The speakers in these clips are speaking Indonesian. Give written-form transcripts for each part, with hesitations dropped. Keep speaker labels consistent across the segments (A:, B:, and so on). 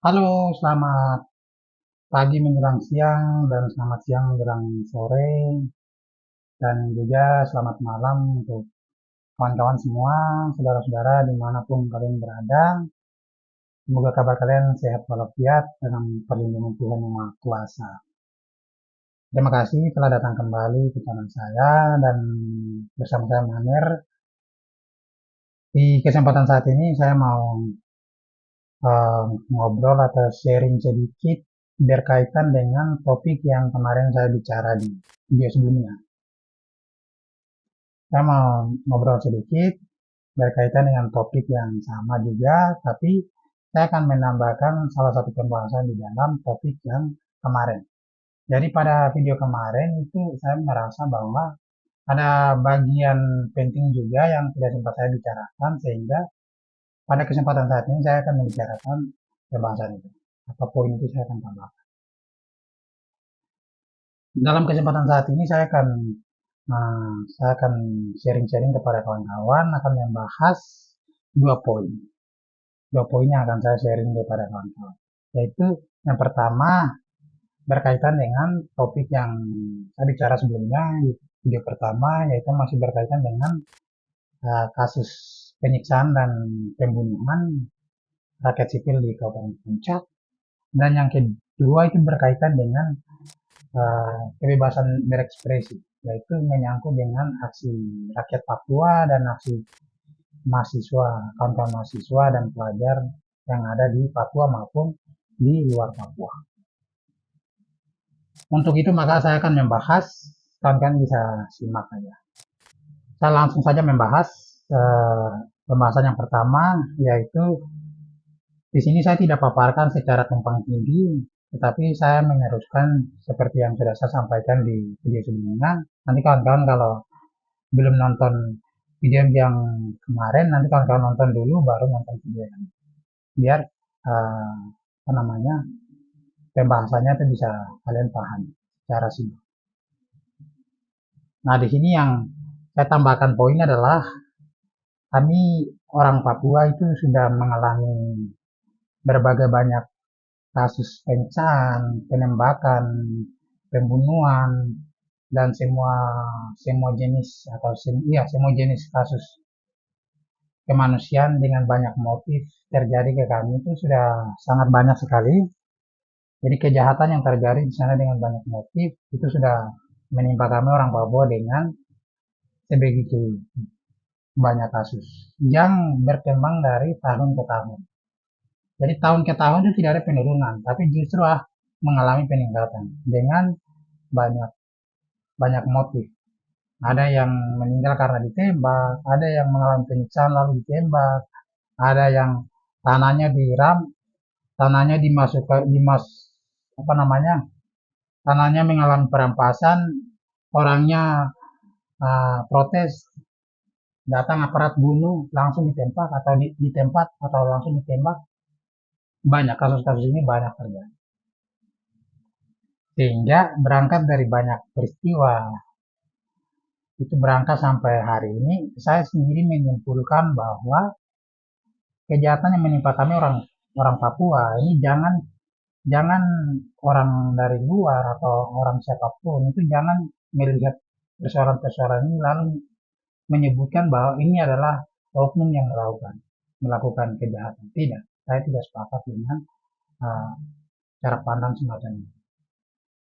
A: Halo, selamat pagi menjelang siang dan selamat siang menjelang sore dan juga selamat malam untuk kawan-kawan semua, saudara-saudara dimanapun kalian berada. Semoga kabar kalian sehat walafiat dalam perlindungan Tuhan Yang Maha Kuasa. Terima kasih telah datang kembali ke channel saya dan bersama saya Manir. Di kesempatan saat ini saya mau ngobrol atau sharing sedikit berkaitan dengan topik yang kemarin saya bicara di video sebelumnya. Saya mau ngobrol sedikit berkaitan dengan topik yang sama juga, tapi saya akan menambahkan salah satu pembahasan di dalam topik yang kemarin. Jadi pada video kemarin itu saya merasa bahwa ada bagian penting juga yang tidak sempat saya bicarakan, sehingga pada kesempatan saat ini saya akan membicarakan pembahasan itu. Atau poin itu saya akan tambahkan. Dalam kesempatan saat ini saya akan sharing-sharing kepada kawan-kawan, akan membahas dua poin. Dua poin yang akan saya sharing kepada kawan-kawan. Yaitu yang pertama berkaitan dengan topik yang saya bicara sebelumnya di video pertama, yaitu masih berkaitan dengan kasus penyiksaan dan pembunuhan rakyat sipil di Kabupaten Puncak. Dan yang kedua itu berkaitan dengan kebebasan berekspresi, yaitu menyangkut dengan aksi rakyat Papua dan aksi mahasiswa, kawan-kawan mahasiswa dan pelajar yang ada di Papua maupun di luar Papua. Untuk itu maka saya akan membahas, kawan-kawan bisa simak saja. Saya langsung saja membahas pembahasan yang pertama, yaitu di sini saya tidak paparkan secara tumpang tindih, tetapi saya meneruskan seperti yang sudah saya sampaikan di video sebelumnya. Nanti kawan-kawan kalau belum nonton video yang kemarin, nanti kawan-kawan nonton dulu baru nonton video yang biar apa namanya pembahasannya itu bisa kalian paham secara simpel. Nah, di sini yang saya tambahkan poin adalah kami orang Papua itu sudah mengalami berbagai banyak kasus penyiksaan, penembakan, pembunuhan, dan semua jenis atau semua jenis kasus kemanusiaan dengan banyak motif terjadi ke kami itu sudah sangat banyak sekali. Jadi kejahatan yang terjadi di sana dengan banyak motif itu sudah menimpa kami orang Papua dengan sebegitu banyak kasus yang berkembang dari tahun ke tahun. Jadi tahun ke tahun itu tidak ada penurunan, tapi justru mengalami peningkatan dengan banyak banyak motif. Ada yang meninggal karena ditembak, ada yang mengalami penyiksaan lalu ditembak, ada yang tanahnya diram, tanahnya apa namanya, tanahnya mengalami perampasan, orangnya protes, datang aparat bunuh, langsung ditembak atau ditempat atau langsung ditembak. Banyak kasus-kasus ini banyak terjadi. Sehingga berangkat dari banyak peristiwa itu berangkat sampai hari ini, saya sendiri menyimpulkan bahwa kejahatan yang menimpa kami orang orang Papua ini jangan jangan orang dari luar atau orang siapapun itu jangan melihat persoalan-persoalan ini lalu menyebutkan bahwa ini adalah oknum yang melakukan kejahatan. Tidak, saya tidak sepakat dengan uh, cara pandang semacam ini.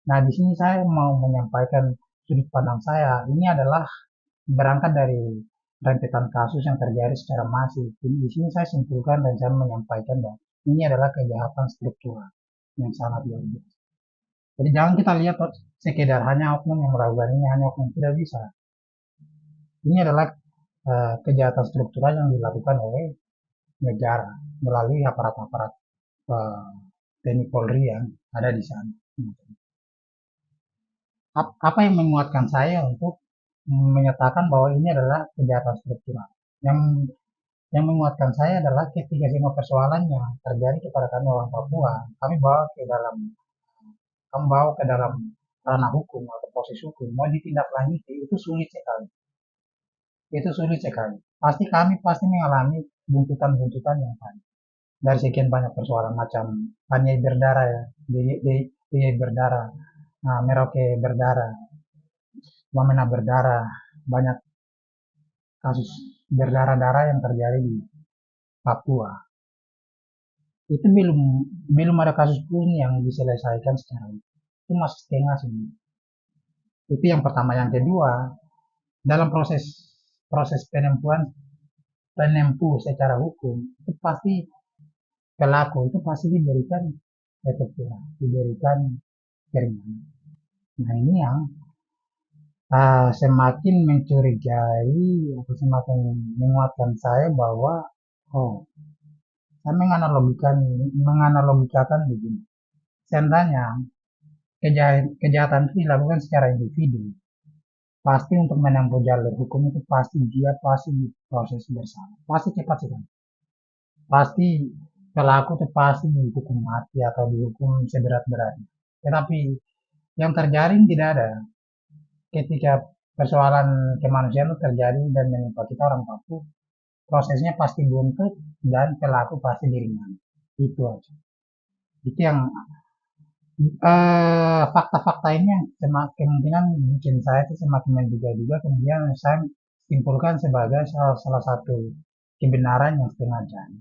A: Nah, di sini saya mau menyampaikan sudut pandang saya. Ini adalah berangkat dari rentetan kasus yang terjadi secara masif. Jadi di sini saya simpulkan dan saya menyampaikan bahwa ini adalah kejahatan struktural yang sangat luar biasa. Jadi jangan kita lihat sekedar hanya oknum yang melakukan ini, hanya oknum, tidak bisa. Ini adalah kejahatan struktural yang dilakukan oleh negara melalui aparat-aparat TNI Polri yang ada di sana. Apa yang menguatkan saya untuk menyatakan bahwa ini adalah kejahatan struktural? Yang yang menguatkan saya adalah ketika semua persoalan yang terjadi kepada kami orang Papua, kami bawa ke dalam ranah hukum atau proses hukum, mau ditindaklanjuti itu sulit sekali. Itu sulit sekali. Pasti kami mengalami buntutan-buntutan yang banyak. dari sekian banyak persoalan macam Paniai berdarah ya, Diy berdarah, nah, Merauke berdarah, Wamena berdarah, banyak kasus berdarah-darah yang terjadi di Papua. Itu belum belum ada kasus pun yang diselesaikan secara itu masih setengah sih. Itu yang pertama. Yang kedua, dalam proses proses penempuh secara hukum itu pasti pelaku itu pasti diberikan efek jerah, diberikan keringanan. Nah ini yang semakin mencurigai atau semakin menguatkan saya bahwa oh saya menganalogikakan begini. Seandainya kejahatan itu dilakukan secara individu, pasti untuk menempuh jalur hukum itu pasti diproses bersama, pasti cepat sekali, pasti pelaku itu pasti dihukum mati atau dihukum seberat-beratnya. Tetapi yang terjadi tidak ada ketika persoalan kemanusiaan itu terjadi dan menimpa kita orang Papua, prosesnya pasti buntut dan pelaku pasti diringan. Itu aja. Itu yang fakta-fakta ini yang kemungkinan bikin saya itu semakin menduga-duga, kemudian saya simpulkan sebagai salah satu kebenaran yang setengah jadi.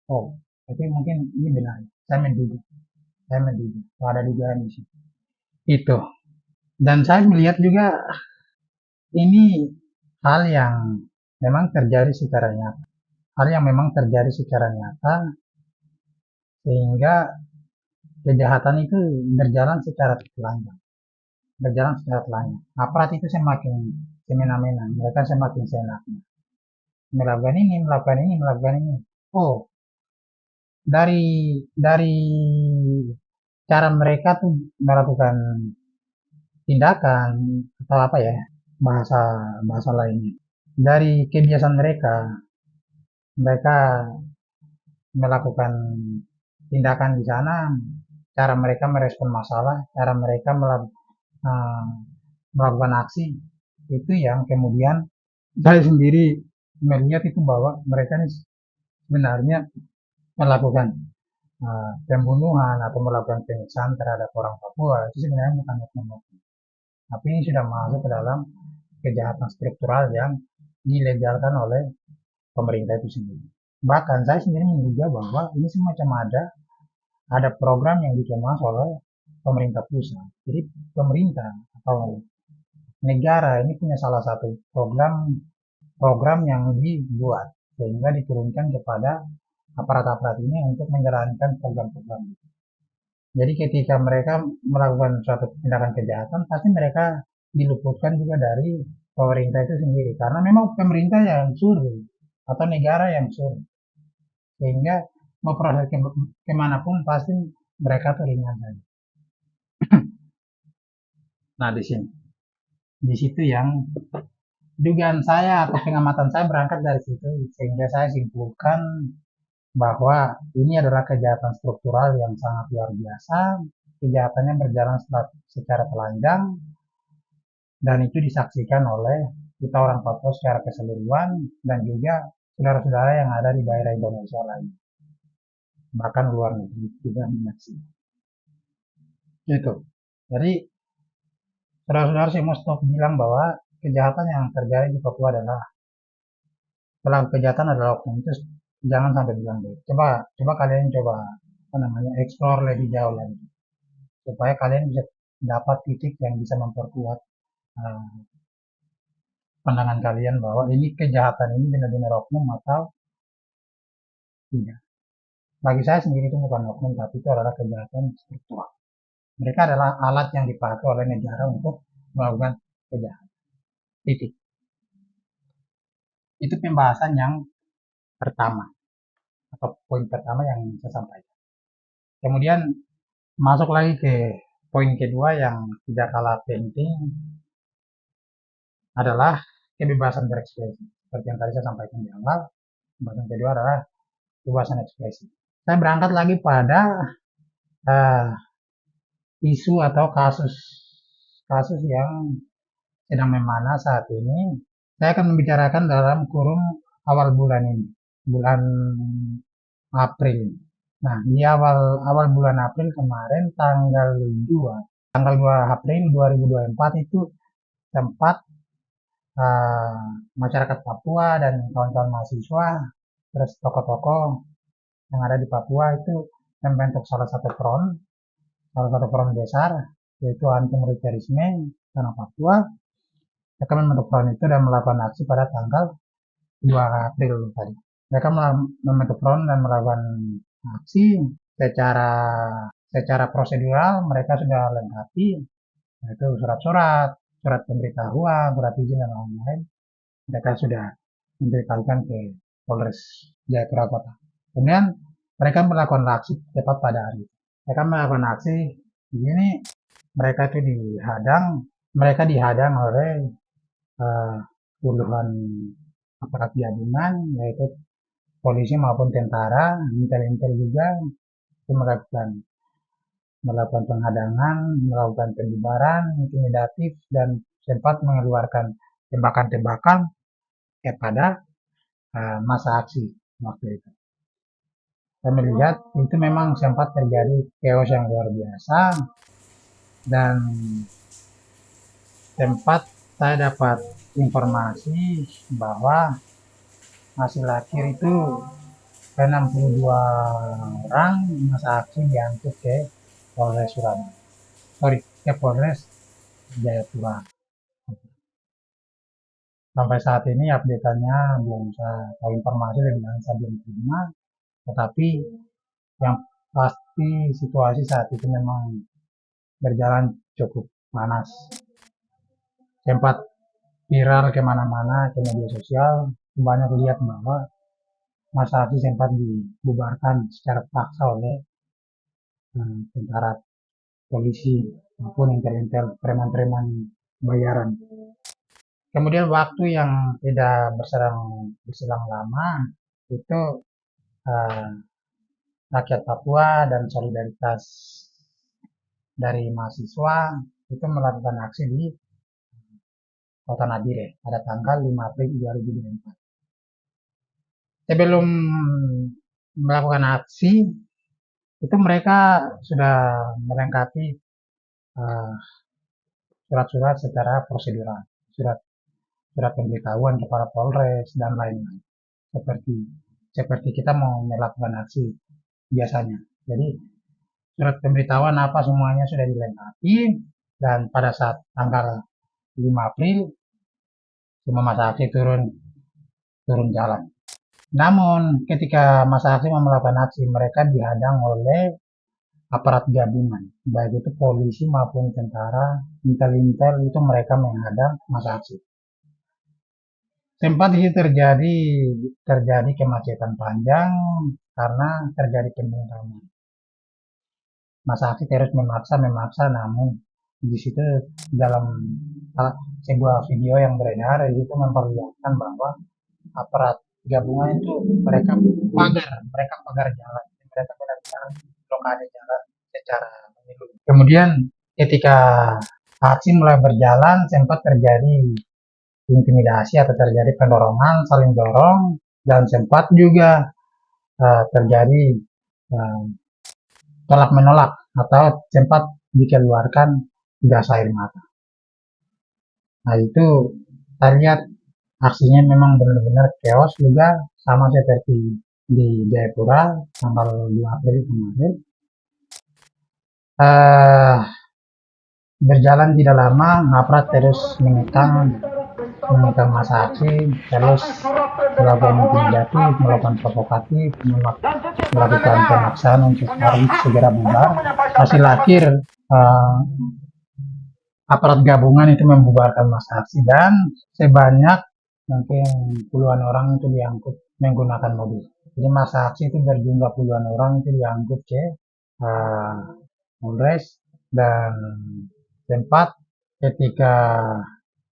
A: Oh, jadi mungkin ini benar. Saya menduga, ada dugaan di situ. Itu. Dan saya melihat juga ini hal yang memang terjadi secara nyata. Hal yang memang terjadi secara nyata sehingga kejahatan itu berjalan secara telanjang. Aparat itu semakin semena-mena, mereka semakin seenaknya. Melakukan ini. Oh, dari cara mereka tuh melakukan tindakan atau apa ya, bahasa bahasa lainnya. Dari kebiasaan mereka, mereka melakukan tindakan di sana, cara mereka merespon masalah, cara mereka melakukan aksi, itu yang kemudian saya sendiri melihat itu bahwa mereka ini sebenarnya melakukan pembunuhan atau melakukan penyiksaan terhadap orang Papua itu sebenarnya bukan oknum-oknum, tapi ini sudah masuk ke dalam kejahatan struktural yang dilegalkan oleh pemerintah itu sendiri. Bahkan saya sendiri menduga bahwa ini semacam ada program yang dikemas oleh pemerintah pusat. Jadi pemerintah atau negara ini punya salah satu program yang dibuat sehingga diturunkan kepada aparat-aparat ini untuk menjalankan program-program. Jadi ketika mereka melakukan suatu tindakan kejahatan, pasti mereka diluputkan juga dari pemerintah itu sendiri. Karena memang pemerintah yang suruh atau negara yang suruh. Sehingga mau proses kemanapun pasti mereka teringat saja. Nah di situ yang dugaan saya atau pengamatan saya berangkat dari situ, sehingga saya simpulkan bahwa ini adalah kejahatan struktural yang sangat luar biasa, kejahatannya berjalan secara telanjang, dan itu disaksikan oleh kita orang Papua secara keseluruhan, dan juga saudara-saudara yang ada di daerah Indonesia lain, bahkan luar negeri juga menyaksikan. Itu. Jadi, saudara-saudara saya mau stop bilang bahwa kejahatan yang terjadi di Papua adalah pelaku kejahatan adalah oknum, itu jangan sampai bilang begitu. Coba kalian explore lebih jauh lagi supaya kalian bisa dapat titik yang bisa memperkuat uh, pandangan kalian bahwa ini kejahatan ini benar-benar oknum atau tidak. Bagi saya sendiri itu bukan oknum, tapi itu adalah kejahatan struktural. Mereka adalah alat yang dipakai oleh negara untuk melakukan kejahatan. Titik. Itu pembahasan yang pertama atau poin pertama yang saya sampaikan. Kemudian masuk lagi ke poin kedua yang tidak kalah penting adalah kebebasan berekspresi. Seperti yang tadi saya sampaikan di awal, kebebasan kedua adalah kebebasan ekspresi. Saya berangkat lagi pada uh, isu atau kasus yang sedang memanas saat ini. Saya akan membicarakan dalam kurun awal bulan ini, bulan April. Nah, di awal awal bulan April kemarin tanggal 2 April 2024 itu sempat eh, masyarakat Papua dan kawan-kawan mahasiswa terus tokoh-tokoh yang ada di Papua itu membentuk salah satu front besar yaitu anti militerisme tanah Papua. Mereka membentuk front itu dan melakukan aksi pada tanggal 2 April tadi. Mereka membentuk front dan melakukan aksi secara secara prosedural mereka sudah lengkapi yaitu surat-surat, surat pemberitahuan, surat izin dan lain-lain. Mereka sudah memberitahukan ke Polres Jayapura Kota. Kemudian mereka melakukan aksi tepat pada hari itu. Mereka melakukan aksi begini, mereka dihadang oleh puluhan aparat gabungan, yaitu polisi maupun tentara, intel-intel juga, itu melakukan penghadangan, melakukan pembubaran, intimidatif, dan sempat mengeluarkan tembakan-tembakan kepada masa aksi waktu itu. Saya melihat itu memang sempat terjadi chaos yang luar biasa dan sempat saya dapat informasi bahwa hasil akhir itu 62 orang masa aksi diangkut ke Polres Surabaya. Ke Polres Jayapura. Sampai saat ini update-nya belum saya tahu informasi lebih lanjut saya belum terima, tetapi yang pasti situasi saat itu memang berjalan cukup panas. Sempat viral kemana-mana ke media sosial, banyak lihat bahwa masa aksi sempat dibubarkan secara paksa oleh tentara polisi maupun intel-intel preman-preman bayaran. Kemudian waktu yang tidak berselang lama itu eh, rakyat Papua dan solidaritas dari mahasiswa itu melakukan aksi di Kota Nabire pada tanggal 5 April 2024. Sebelum melakukan aksi itu mereka sudah melengkapi uh, surat-surat secara prosedural, surat surat pemberitahuan kepada Polres dan lain-lain. Seperti seperti kita mau melakukan aksi biasanya. Jadi surat pemberitahuan apa semuanya sudah dilengkapi dan pada saat tanggal 5 April semua masa aksi turun turun jalan. Namun ketika masa aksi mau melakukan aksi mereka dihadang oleh aparat gabungan, baik itu polisi maupun tentara, intel-intel itu mereka menghadang masa aksi. Sempat sih terjadi kemacetan panjang karena terjadi pembungkaman. Masa aksi terus memaksa, namun di situ dalam sebuah video yang beredar itu memperlihatkan bahwa aparat gabungan itu mereka pagar jalan, mereka benar-benar blokade jalan secara menyeluruh. Kemudian ketika aksi mulai berjalan sempat terjadi intimidasi atau terjadi pendorongan, saling dorong, dan sempat juga terjadi uh, tolak menolak atau sempat dikeluarkan gas air mata. Nah itu saya lihat aksinya memang benar-benar chaos juga sama seperti di Jayapura tanggal 2 April kemarin. Uh, Berjalan tidak lama, aparat terus mengekang masa aksi, terus melakukan intimidatif, melakukan provokatif, melakukan pemaksaan untuk harus segera bubar. Hasil akhir aparat gabungan itu membubarkan masa aksi dan sebanyak mungkin puluhan orang itu diangkut menggunakan mobil. Jadi masa aksi itu berjumlah puluhan orang itu diangkut ke Polres dan tempat ketika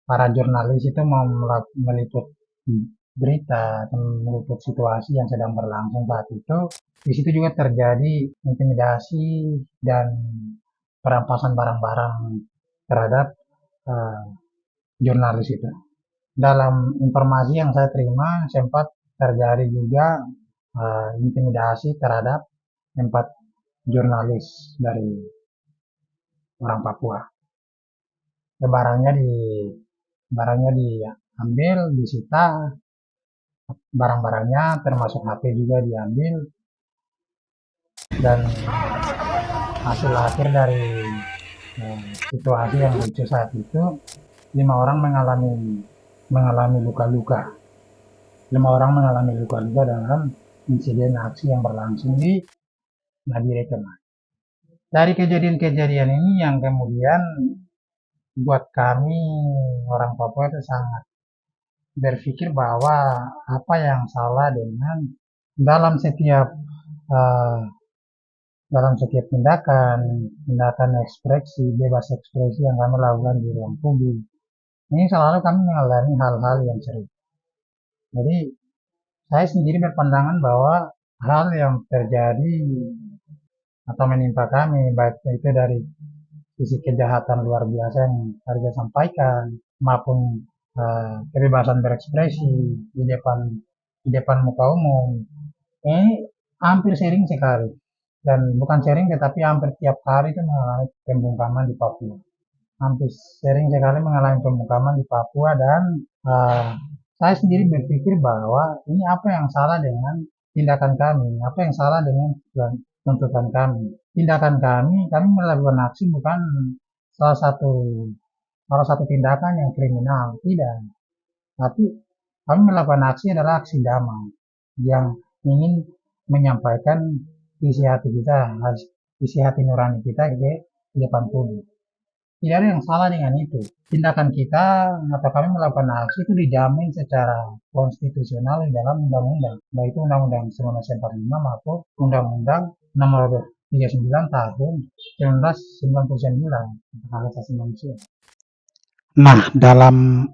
A: para jurnalis itu mau meliput berita atau meliput situasi yang sedang berlangsung saat itu, di situ juga terjadi intimidasi dan perampasan barang-barang terhadap uh, jurnalis itu. Dalam informasi yang saya terima sempat terjadi juga intimidasi terhadap 4 jurnalis dari orang Papua. Ya, barangnya diambil, disita, barang-barangnya termasuk HP juga diambil, dan hasil akhir dari situasi yang lucu saat itu, 5 orang mengalami luka-luka. 5 orang mengalami luka-luka dalam insiden aksi yang berlangsung di Nabire kemarin. Dari kejadian-kejadian ini yang kemudian buat kami orang Papua itu sangat berpikir bahwa apa yang salah dengan dalam setiap uh, tindakan ekspresi, bebas ekspresi yang kami lakukan di ruang publik. Ini selalu kami mengalami hal-hal yang serius. Jadi saya sendiri berpandangan bahwa hal yang terjadi atau menimpa kami, baik itu dari sisi kejahatan luar biasa yang harus sampaikan, maupun kebebasan berekspresi di depan muka umum, ini hampir sering sekali, dan bukan sering tetapi hampir tiap hari itu mengalami pembungkaman di Papua. Hampir sering sekali mengalami pembungkaman di Papua, dan saya sendiri berpikir bahwa ini apa yang salah dengan tindakan kami, apa yang salah dengan tuntutan kami. Tindakan kami melakukan aksi bukan salah satu salah satu tindakan yang kriminal, tidak. Tapi kami melakukan aksi adalah aksi damai yang ingin menyampaikan isi hati kita, isi hati nurani kita ke depan publik. Tidak ada yang salah dengan itu. Tindakan kita atau kami melakukan aksi itu dijamin secara konstitusional di dalam undang-undang, baik itu Undang-Undang 1945 maupun Undang-Undang Nomor 39 Tahun 1999 tentang hak asasi manusia.
B: Nah, dalam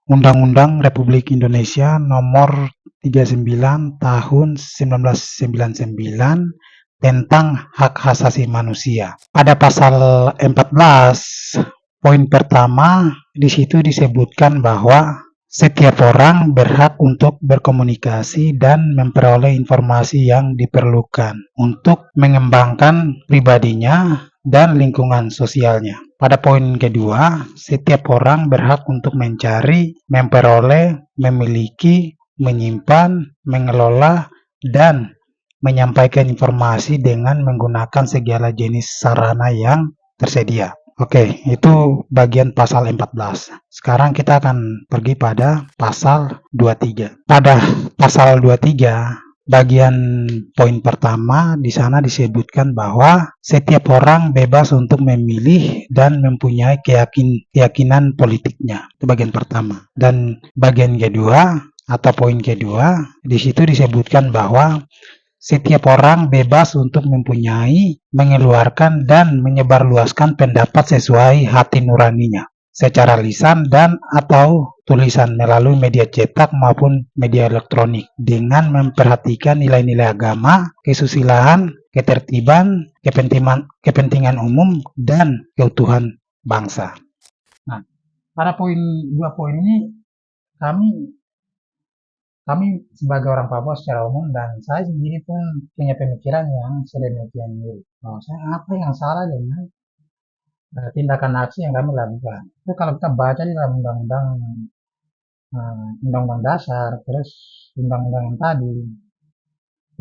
B: Undang-Undang Republik Indonesia Nomor 39 Tahun 1999 tentang hak asasi manusia. Pada pasal 14 poin pertama di situ disebutkan bahwa setiap orang berhak untuk berkomunikasi dan memperoleh informasi yang diperlukan untuk mengembangkan pribadinya dan lingkungan sosialnya. Pada poin kedua, setiap orang berhak untuk mencari, memperoleh, memiliki, menyimpan, mengelola, dan menyampaikan informasi dengan menggunakan segala jenis sarana yang tersedia. Oke, itu bagian pasal 14. Sekarang kita akan pergi pada pasal 23. Pada pasal 23, bagian poin pertama di sana disebutkan bahwa setiap orang bebas untuk memilih dan mempunyai keyakinan politiknya. Itu bagian pertama. Dan bagian kedua atau poin kedua di situ disebutkan bahwa setiap orang bebas untuk mempunyai, mengeluarkan, dan menyebarluaskan pendapat sesuai hati nuraninya secara lisan dan atau tulisan melalui media cetak maupun media elektronik dengan memperhatikan nilai-nilai agama, kesusilaan, ketertiban, kepentingan umum, dan keutuhan bangsa.
A: Nah, pada dua poin ini kami sebagai orang Papua secara umum dan saya sendiri pun punya pemikiran yang sedemikian mirip. Apa yang salah dengan tindakan aksi yang kami lakukan? Itu kalau kita baca di dalam undang-undang dasar, terus undang-undang yang tadi,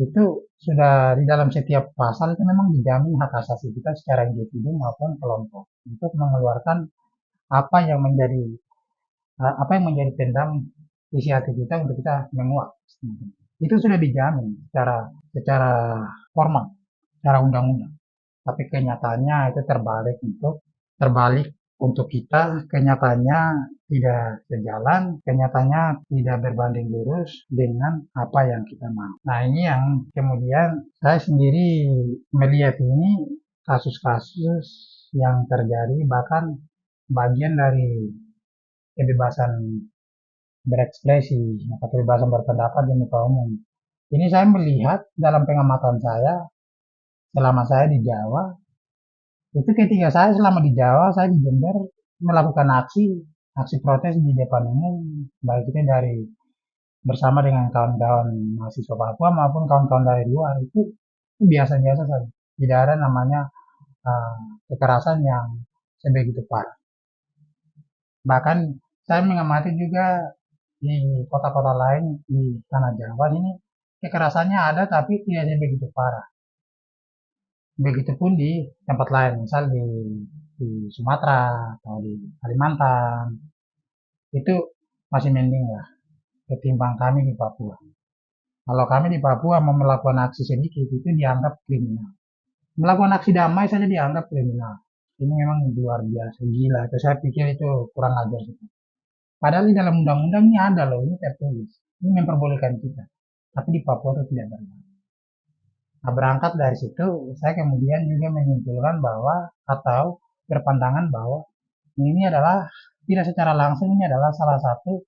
A: itu sudah di dalam setiap pasal itu memang dijamin hak asasi kita secara individu maupun kelompok untuk mengeluarkan apa yang menjadi pendam isi hati kita untuk kita menguap. Itu sudah dijamin secara formal, secara undang-undang. Tapi kenyataannya itu terbalik untuk kita. Kenyataannya tidak sejalan, kenyataannya tidak berbanding lurus dengan apa yang kita mau. Nah, ini yang kemudian saya sendiri melihat ini kasus-kasus yang terjadi, bahkan bagian dari kebebasan berekspresi atau kebebasan berpendapat di muka umum. Ini saya melihat dalam pengamatan saya selama saya di Jawa, itu ketika saya selama di Jawa, saya di Jember melakukan aksi protes di depan umum, baik itu dari bersama dengan kawan-kawan mahasiswa Papua maupun kawan-kawan dari luar itu biasa-biasa saja. Tidak ada namanya uh, kekerasan yang sebegitu parah. Bahkan saya mengamati juga di kota-kota lain di tanah Jawa ini kekerasannya ada tapi tidak sebegitu parah. Begitupun di tempat lain, misal di Sumatera atau di Kalimantan, itu masih mending lah ketimbang kami di Papua. Kalau kami di Papua mau melakukan aksi sedikit itu dianggap kriminal. Melakukan aksi damai saja dianggap kriminal. Ini memang luar biasa gila. Itu saya pikir itu kurang ajar sih. Padahal di dalam undang-undang ini ada loh, ini tertulis. Ini memperbolehkan kita. Tapi di Papua itu tidak berlaku. Nah, berangkat dari situ, saya kemudian juga menyimpulkan bahwa atau berpandangan bahwa ini adalah tidak secara langsung ini adalah salah satu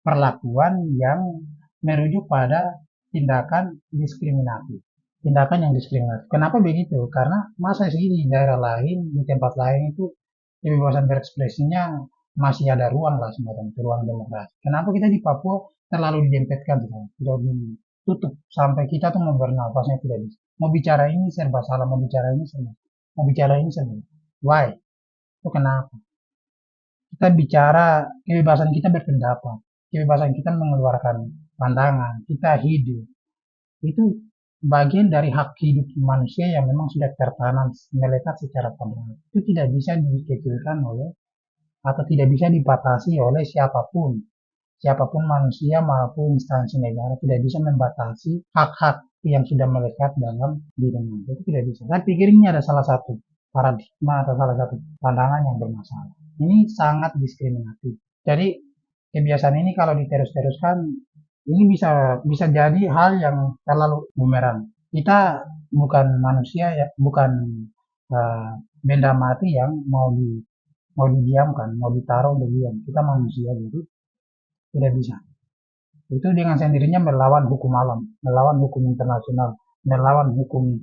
A: perlakuan yang merujuk pada tindakan diskriminatif. Tindakan yang diskriminatif. Kenapa begitu? Karena masa sih di daerah lain, di tempat lain itu kebebasan berekspresinya masih ada ruang lah semacam itu, ruang demokrasi. Kenapa kita di Papua terlalu didempetkan, tidak ditutup sampai kita tuh mau bernafasnya tidak bisa. Mau bicara ini serba salah, mau bicara ini serba, mau bicara ini serba. Why? Itu kenapa? Kita bicara kebebasan kita berpendapat, kebebasan kita mengeluarkan pandangan, kita hidup. Itu bagian dari hak hidup manusia yang memang sudah tertanam melekat secara fundamental. Itu tidak bisa dikecilkan oleh atau tidak bisa dibatasi oleh siapapun. Siapapun manusia maupun instansi negara tidak bisa membatasi hak-hak yang sudah melekat dalam diri manusia. Itu tidak bisa. Saya pikir ini ada salah satu paradigma atau salah satu pandangan yang bermasalah. Ini sangat diskriminatif. Jadi kebiasaan ini kalau diterus-teruskan ini bisa bisa jadi hal yang terlalu bumerang. Kita bukan manusia ya, bukan uh, benda mati yang mau didiamkan, mau ditaruh untuk diam. Kita manusia gitu, tidak bisa. Itu dengan sendirinya melawan hukum alam, melawan hukum internasional, melawan hukum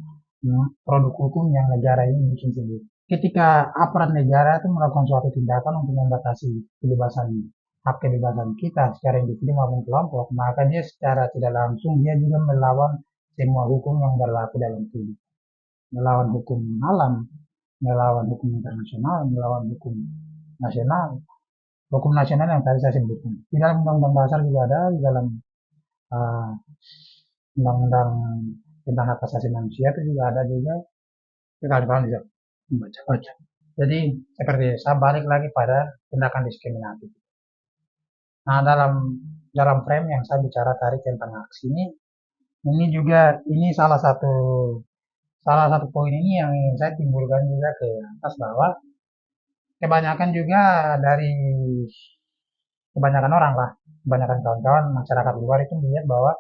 A: produk hukum yang negara ini bikin sendiri. Ketika aparat negara itu melakukan suatu tindakan untuk membatasi kebebasan hak kebebasan kita secara individu maupun kelompok, maka dia secara tidak langsung dia juga melawan semua hukum yang berlaku dalam tubuh, melawan hukum alam, melawan hukum internasional, melawan hukum nasional, hukum nasional yang tadi saya sebutkan. Di dalam Undang-Undang Dasar juga ada, di dalam uh, Undang-Undang tentang hak asasi manusia itu juga ada juga. Kawan-kawan bisa membaca-baca. Jadi seperti saya balik lagi pada tindakan diskriminatif. Nah, dalam frame yang saya bicara tadi tentang aksi ini juga ini salah satu poin ini yang ingin saya timbulkan juga ke atas bahwa kebanyakan juga dari kebanyakan orang lah, kebanyakan kawan-kawan masyarakat luar itu melihat bahwa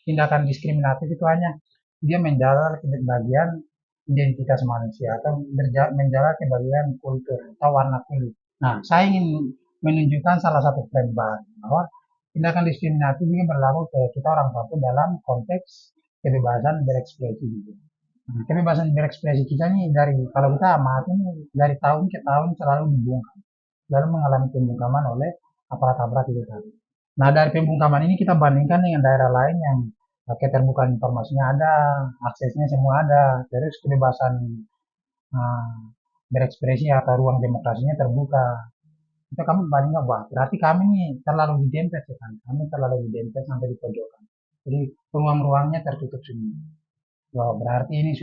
A: tindakan diskriminatif itu hanya dia menjalar ke bagian identitas manusia atau menjalar ke bagian kultur atau warna kulit. Nah, saya ingin menunjukkan salah satu frame bahwa tindakan diskriminatif ini berlaku ke kita orang Papua dalam konteks kebebasan berekspresi juga. Nah, kebebasan berekspresi kita nih dari kalau kita amati nih dari tahun ke tahun selalu dibungkam, selalu mengalami pembungkaman oleh aparat-aparat itu tadi. Nah, dari pembungkaman ini kita bandingkan dengan daerah lain yang keterbukaan informasinya ada, aksesnya semua ada, terus kebebasan uh, berekspresi atau ruang demokrasinya terbuka. Itu kamu bandingkan, wah berarti kami nih terlalu didempet ya kan, kami terlalu didempet sampai di pojokan. Jadi ruang-ruangnya tertutup semua. Wah, berarti ini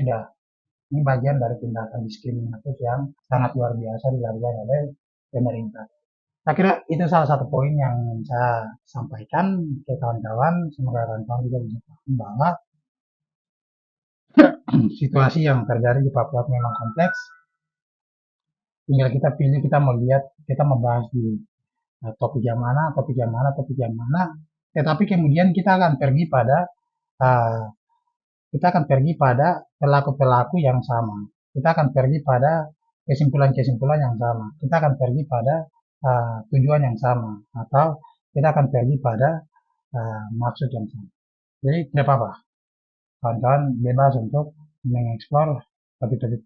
A: bagian dari tindakan diskriminatif yang sangat luar biasa dilakukan oleh pemerintah. Saya kira itu salah satu poin yang saya sampaikan ke kawan-kawan. Semoga kawan-kawan juga bisa paham bahwa situasi yang terjadi di Papua memang kompleks. Tinggal kita pilih, kita melihat, kita membahas di topik yang mana, topik yang mana, topik yang mana. Tetapi kemudian uh, kita akan pergi pada pelaku-pelaku yang sama. Kita akan pergi pada kesimpulan-kesimpulan yang sama. Kita akan pergi pada tujuan yang sama atau kita akan pergi pada maksud yang sama. Jadi tidak apa-apa, kawan-kawan bebas untuk mengeksplor topik-topik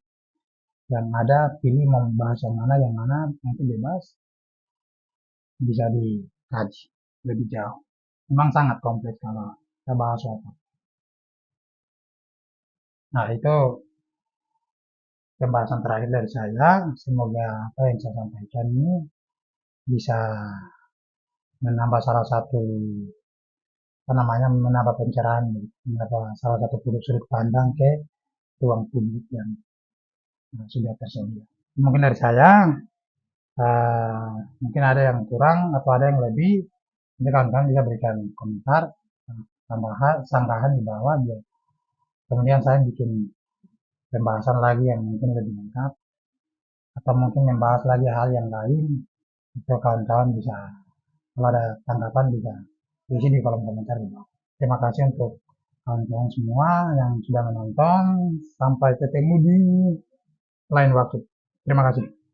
A: yang ada, pilih mau membahas yang mana nanti bebas bisa dikaji lebih jauh. memang sangat kompleks kalau kita bahas wakaf. Nah, itu pembahasan terakhir dari saya. Semoga apa yang saya sampaikan ini bisa menambah salah satu apa namanya menambah pencerahan, menambah salah satu sudut pandang ke ruang publik yang sudah tersedia. Mungkin dari saya, uh, mungkin ada yang kurang atau ada yang lebih, nanti kawan-kawan bisa berikan komentar, tambahan, sanggahan di bawah. Ya. Kemudian saya bikin pembahasan lagi yang mungkin lebih lengkap, atau mungkin membahas lagi hal yang lain, itu kawan-kawan bisa, kalau ada tanggapan bisa isi di kolom komentar di bawah. Terima kasih untuk kawan-kawan semua yang sudah menonton. Sampai ketemu di lain waktu. Terima kasih.